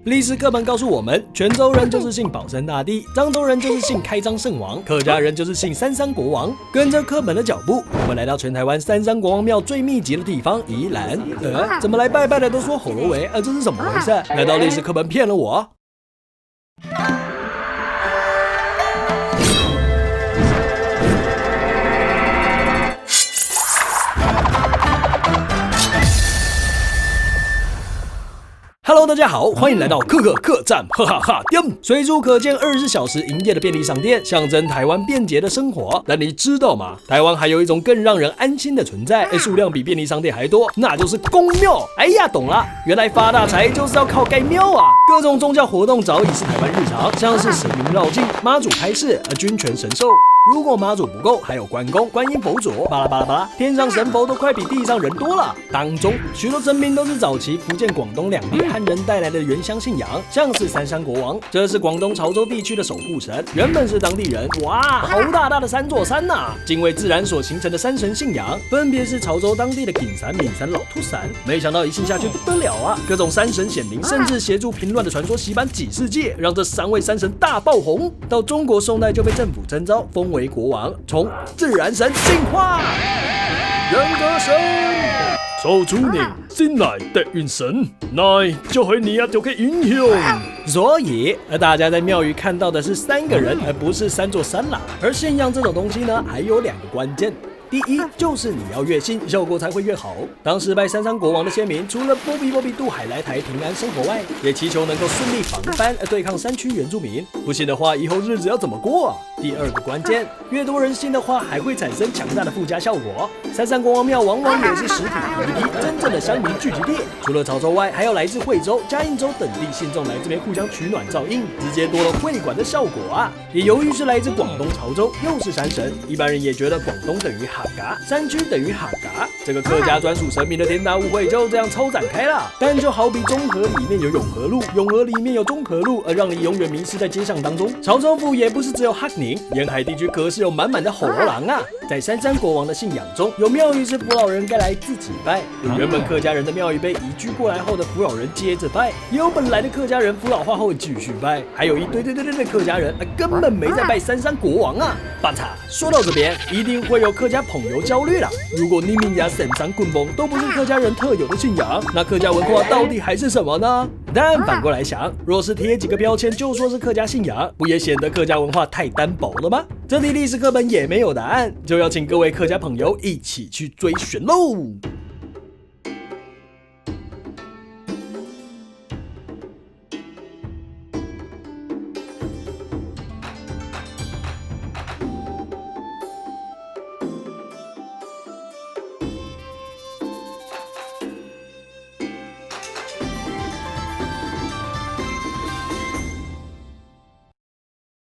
历史课本告诉我们，泉州人就是信保生大帝，漳州人就是信开漳圣王，客家人就是信三山国王。跟着课本的脚步，我们来到全台湾三山国王庙最密集的地方宜兰。怎么来拜拜的都说吼罗维，这是怎么回事？难道历史课本骗了我？Hello， 大家好，欢迎来到客栈，哈哈哈店。随处可见24小时营业的便利商店，象征台湾便捷的生活。但你知道吗？台湾还有一种更让人安心的存在，数量比便利商店还多，那就是公庙。哎呀，懂了，原来发大财就是要靠盖庙啊！各种宗教活动早已是台湾日常，像是神明绕境、妈祖拍事、君权神授。如果妈祖不够，还有关公、观音佛祖，巴拉巴拉巴拉，天上神佛都快比地上人多了。当中许多神明都是早期福建、广东两地汉人带来的原乡信仰，像是三山国王，这是广东潮州地区的守护神，原本是当地人，哇，好大大的3座山呐！敬畏自然所形成的山神信仰，分别是潮州当地的景山、闽山、老兔山。没想到一信下去不得了啊！各种山神显灵，甚至协助平乱的传说洗版几世界，让这3位山神大爆红。到中国宋代就被政府征召，封为国王，从自然神进化人格神，做主你先来的元神，来就係你就可以英雄。所以大家在庙宇看到的是3个人，而不是3座山啦。而信仰这种东西呢，还有2个关键。第一就是你要越信，效果才会越好。当时拜三山国王的先民，除了波比渡海来台平安生活外，也祈求能够顺利防藩，对抗山区原住民。不信的话，以后日子要怎么过啊？第2个关键，越多人信的话，还会产生强大的附加效果。三山国王庙往往也是实体 PPT 真正的乡民聚集地。除了潮州外，还有来自惠州、嘉应州等地信众来这边互相取暖照应，直接多了会馆的效果啊！也由于是来自广东潮州，又是山神，一般人也觉得广东等于哈嘎，山区等于哈嘎，这个客家专属神明的天大误会就这样抽展开了。但就好比中和里面有永和路，永和里面有中和路，而让你永远迷失在街巷当中。潮州府也不是只有哈宁，沿海地区可是有满满的吼罗郎啊！在三山国王的信仰中，有庙宇是扶老人该来自己拜，有原本客家人的庙宇被移居过来后的扶老人接着拜，也有本来的客家人扶老化后继续拜，还有一堆的客家人根本没在拜三山国王啊！巴嚓，说到这边，一定会有客家朋友焦虑了。如果你们家神山棍风都不是客家人特有的信仰，那客家文化到底还是什么呢？但反过来想，若是贴几个标签就说是客家信仰，不也显得客家文化太单薄了吗？这题历史课本也没有答案，就要请各位客家朋友一起去追寻喽。